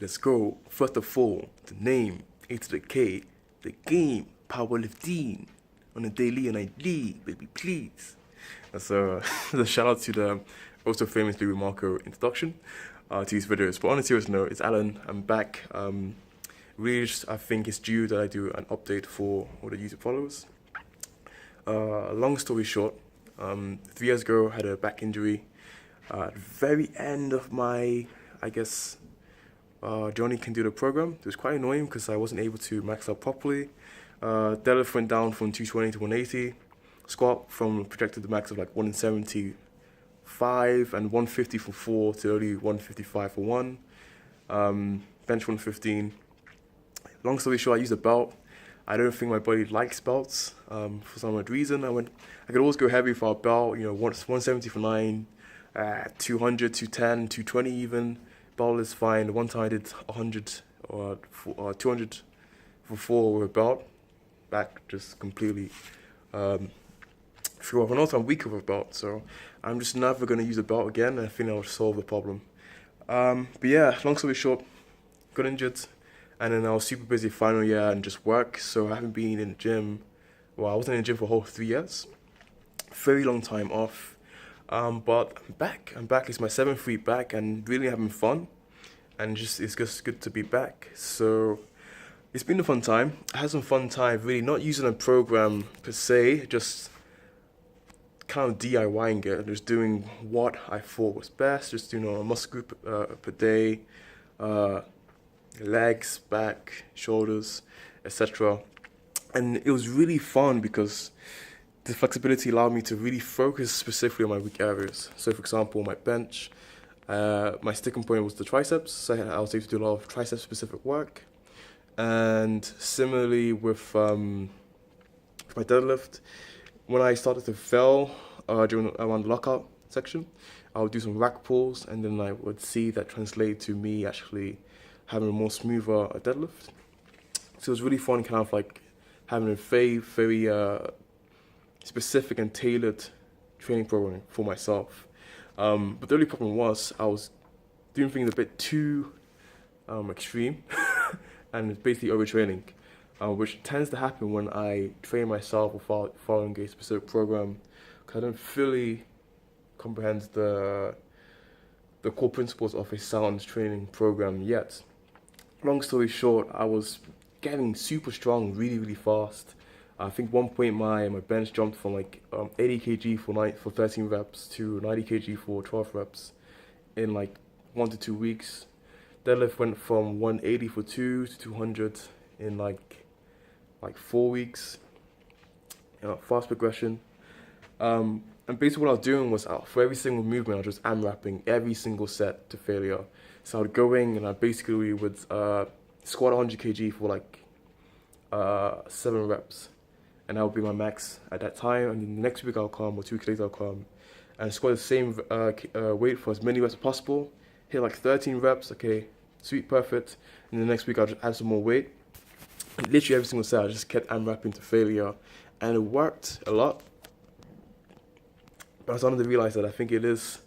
Let's go. First of all, the name, A to the K, the game, Powerlifting, on a daily and nightly, baby, please. That's a shout out to the also famously Marco introduction to these videos. But on a serious note, it's Alan. I'm back. Really, I think it's due that I do an update for all the YouTube followers. Long story short, 3 years ago, I had a back injury. At the very end of my, Johnny can do the program. It was quite annoying because I wasn't able to max out properly. Deadlift went down from 220 to 180. Squat from projected max of like 175 and 150 for 4 to only 155 for 1. Bench 115. Long story short, I used a belt. I don't think my body likes belts for some odd reason. I could always go heavy for a belt, 170 for 9, 200, 210, 220 even. Belt is fine. One time I did 100 or 200 for 4 with a belt. Back just completely threw off. And also I'm weak with a belt, so I'm just never going to use a belt again, and I think I'll solve the problem. But yeah, long story short, got injured. And then I was super busy final year and just work, so I haven't been in the gym. Well, I wasn't in the gym for a whole 3 years. Very long time off. But I'm back. It's my 7th week back and really having fun. And it's just good to be back. So it's been a fun time. I had some fun time really not using a program per se, just kind of DIYing it, just doing what I thought was best, just doing a muscle group per day. Legs, back, shoulders, etc. And it was really fun because the flexibility allowed me to really focus specifically on my weak areas. So for example, my bench, my sticking point was the triceps, so I was able to do a lot of tricep specific work. And similarly with my deadlift, when I started to fail around the lockout section, I would do some rack pulls, and then I would see that translate to me actually having a more smoother deadlift. So it was really fun, kind of like having a very specific and tailored training program for myself. But the only problem was I was doing things a bit too extreme and basically overtraining, which tends to happen when I train myself without following a specific program, because I don't fully comprehend the core principles of a sound training program yet. Long story short, I was getting super strong really fast. I think one point my bench jumped from like 80 kg for 13 reps to 90 kg for 12 reps in like 1 to 2 weeks. Deadlift went from 180 for 2 to 200 in like 4 weeks. Fast progression. And basically what I was doing was for every single movement, I was just AMRAPing every single set to failure. So I would go in and I basically would squat 100 kg for like 7 reps. And that would be my max at that time. And then the next week I'll come, or 2 weeks later I'll come, and squat the same weight for as many reps as possible. Hit like 13 reps, okay, sweet, perfect. And the next week I'll just add some more weight. And literally every single set I just kept AMRAPing to failure. And it worked a lot. But I was starting to realize that I think it is,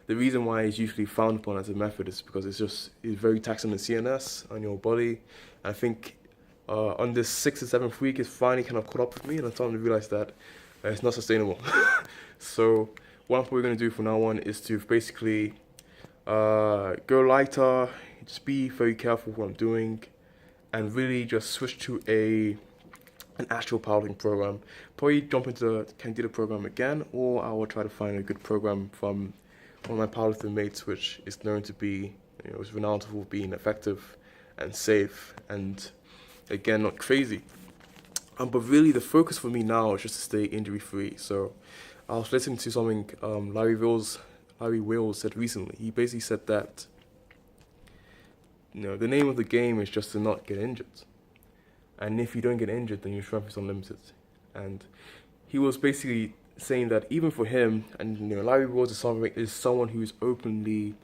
the reason why it's usually frowned upon as a method is because it's very taxing on the CNS, on your body. I think on this 6th or 7th week, it's finally kind of caught up with me, and I'm starting to realize that it's not sustainable. So what I'm probably going to do from now on is to basically go lighter, just be very careful with what I'm doing, and really just switch to an actual powerlifting program. Probably jump into the Candida program again, or I will try to find a good program from one of my powerlifting mates, which is known to be, is renowned for being effective and safe, and again, not crazy. But really, the focus for me now is just to stay injury free. So I was listening to something Larry Wills said recently. He basically said that the name of the game is just to not get injured. And if you don't get injured, then your strength is unlimited. And he was basically saying that even for him, and Larry Wills is someone who's openly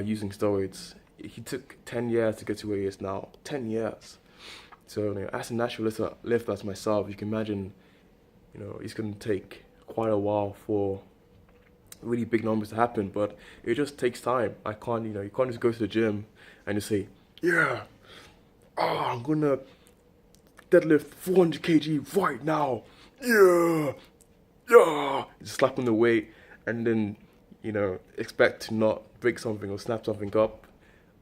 using steroids. He took 10 years to get to where he is now. 10 years. So as a natural lifter as myself, you can imagine, it's going to take quite a while for really big numbers to happen. But it just takes time. You can't just go to the gym and just say, yeah, I'm gonna deadlift 400 kg right now, yeah, yeah. Just slap on the weight, and then, expect to not break something or snap something up.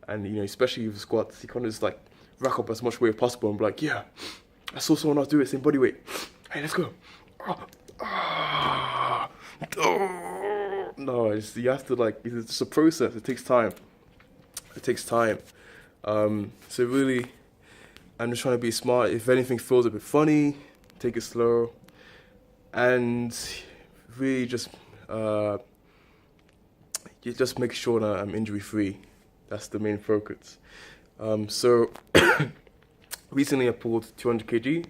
And, especially with squats, you kind of just like rack up as much weight as possible and be like, yeah, I saw someone else do it, same body weight. Hey, let's go. No, you have to it's just a process. It takes time. It takes time. So really, I'm just trying to be smart. If anything feels a bit funny, take it slow, and really just you just make sure that I'm injury free. That's the main focus. So recently I pulled 200 kg,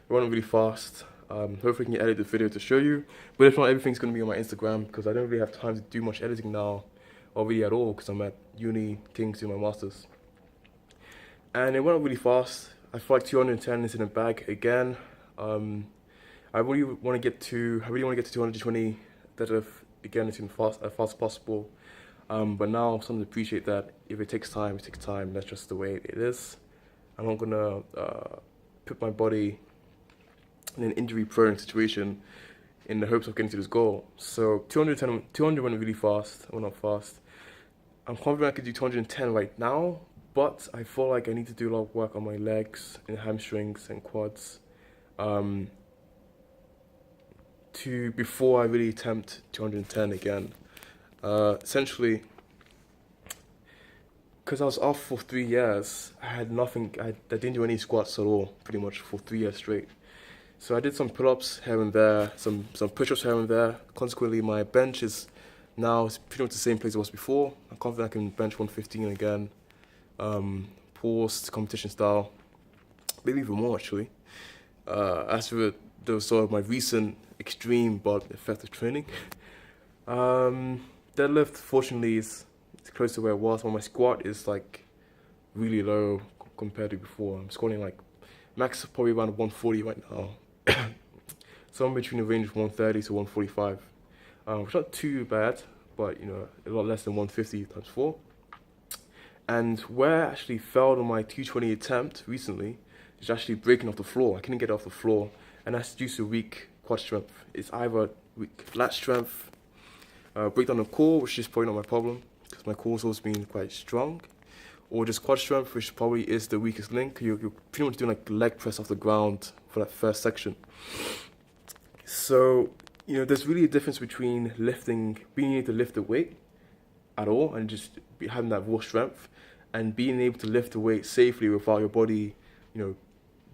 running really fast. Hopefully I can edit the video to show you. But if not, everything's going to be on my Instagram because I don't really have time to do much editing now, or really at all, because I'm at uni, King's doing my masters. And it went up really fast. I feel like 210 is in the bag again. I really want to get to 220 deadlift again as fast as possible. But now I'm starting to appreciate that if it takes time, it takes time. That's just the way it is. I'm not gonna put my body in an injury-prone situation in the hopes of getting to this goal. So 200 went really fast. Went up fast. I'm confident I could do 210 right now, but I feel like I need to do a lot of work on my legs and hamstrings and quads before I really attempt 210 again. Essentially, because I was off for 3 years, I had nothing. I didn't do any squats at all, pretty much for 3 years straight. So I did some pull-ups here and there, some push-ups here and there. Consequently, my bench is now pretty much the same place it was before. I'm confident I can bench 115 again, pulls competition style, maybe even more actually. As for the sort of my recent extreme but effective training, deadlift fortunately is close to where it was, but my squat is really low compared to before. I'm squatting max probably around 140 right now. Somewhere between the range of 130 to 145, which is not too bad, but a lot less than 150 times 4. And where I actually failed on my 220 attempt recently is actually breaking off the floor. I couldn't get off the floor, and that's due to weak quad strength. It's either weak lat strength, break down the core, which is probably not my problem because my core's always been quite strong, or just quad strength, which probably is the weakest link. You're pretty much doing leg press off the ground for that first section. So, there's really a difference between being able to lift the weight at all and just having that raw strength, and being able to lift the weight safely without your body,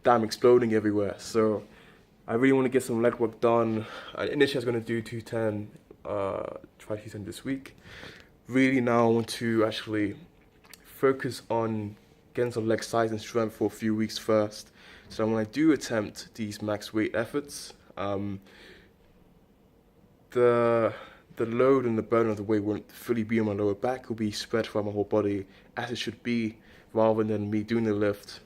damn exploding everywhere. So I really want to get some leg work done. Initially I was going to do 210, try 210 this week. Really now I want to actually focus on getting some leg size and strength for a few weeks first. So when I do attempt these max weight efforts, the load and the burden of the weight won't fully be on my lower back. It will be spread throughout my whole body as it should be, rather than me doing the lift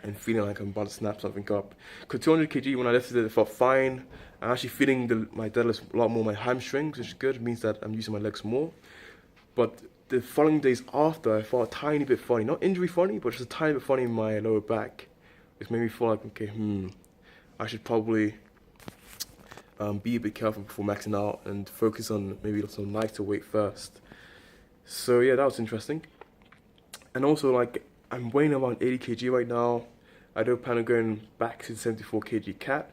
and feeling like I'm about to snap something up. Because 200 kg, when I lifted it, it felt fine. I'm actually feeling my deadlifts a lot more my hamstrings, which is good. It means that I'm using my legs more. But the following days after, I felt a tiny bit funny. Not injury funny, but just a tiny bit funny in my lower back. Which made me feel like, okay, I should probably be a bit careful before maxing out and focus on maybe some lighter weight first. So yeah, that was interesting. And also I'm weighing around 80 kg right now. I don't plan on going back to the 74 kg cat.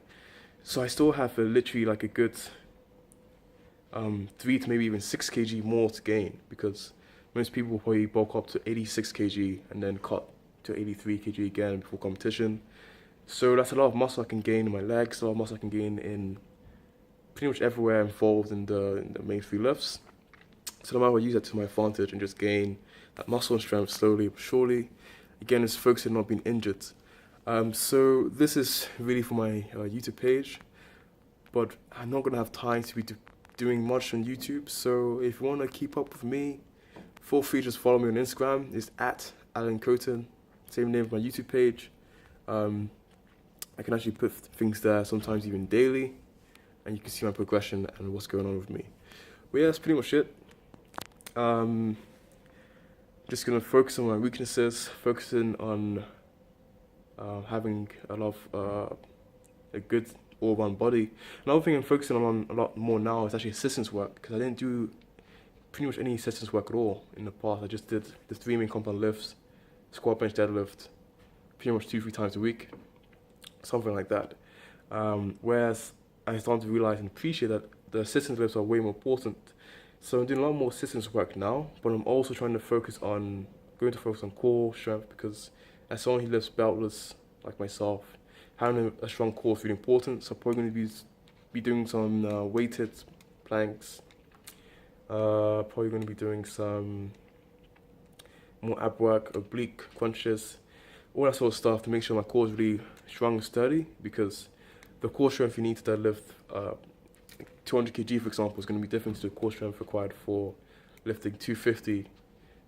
So I still have literally a good 3 to maybe even 6 kg more to gain, because most people will probably bulk up to 86 kg and then cut to 83 kg again before competition. So that's a lot of muscle I can gain in my legs, a lot of muscle I can gain in pretty much everywhere involved in the main 3 lifts. So I might well use that to my advantage and just gain that muscle and strength slowly but surely. Again, it's focused on not being injured. So this is really for my YouTube page, but I'm not going to have time to be doing much on YouTube. So if you want to keep up with me, feel free to just follow me on Instagram. It's at Alan Kotun, same name as my YouTube page. I can actually put things there sometimes even daily, and you can see my progression and what's going on with me. But yeah, that's pretty much it. Just gonna focus on my weaknesses, focusing on having a lot of a good all-round body. Another thing I'm focusing on a lot more now is actually assistance work, because I didn't do pretty much any assistance work at all in the past. I just did the 3 main compound lifts, squat, bench, deadlift, pretty much 2-3 times a week, something like that. Whereas I started to realize and appreciate that the assistance lifts are way more important. So I'm doing a lot more assistance work now, but I'm also trying to focus on core strength, because as someone who lifts beltless like myself, having a strong core is really important. So I'm probably going to be doing some weighted planks, probably going to be doing some more ab work, oblique crunches, all that sort of stuff to make sure my core is really strong and sturdy, because the core strength you need to deadlift 200 kg, for example, is going to be different to the core strength required for lifting 250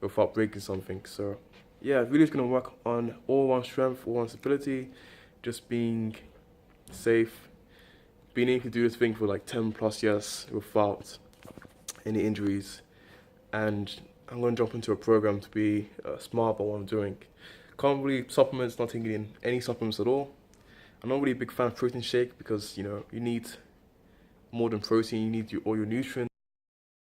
without breaking something. So yeah, really just going to work on all-round strength, all-round stability, just being safe, being able to do this thing for like 10 plus years without any injuries. And I'm going to jump into a program to be smart about what I'm doing. Can't really supplements, not taking in any supplements at all. I'm not really a big fan of protein shake, because you know you need more than protein, you need all your nutrients.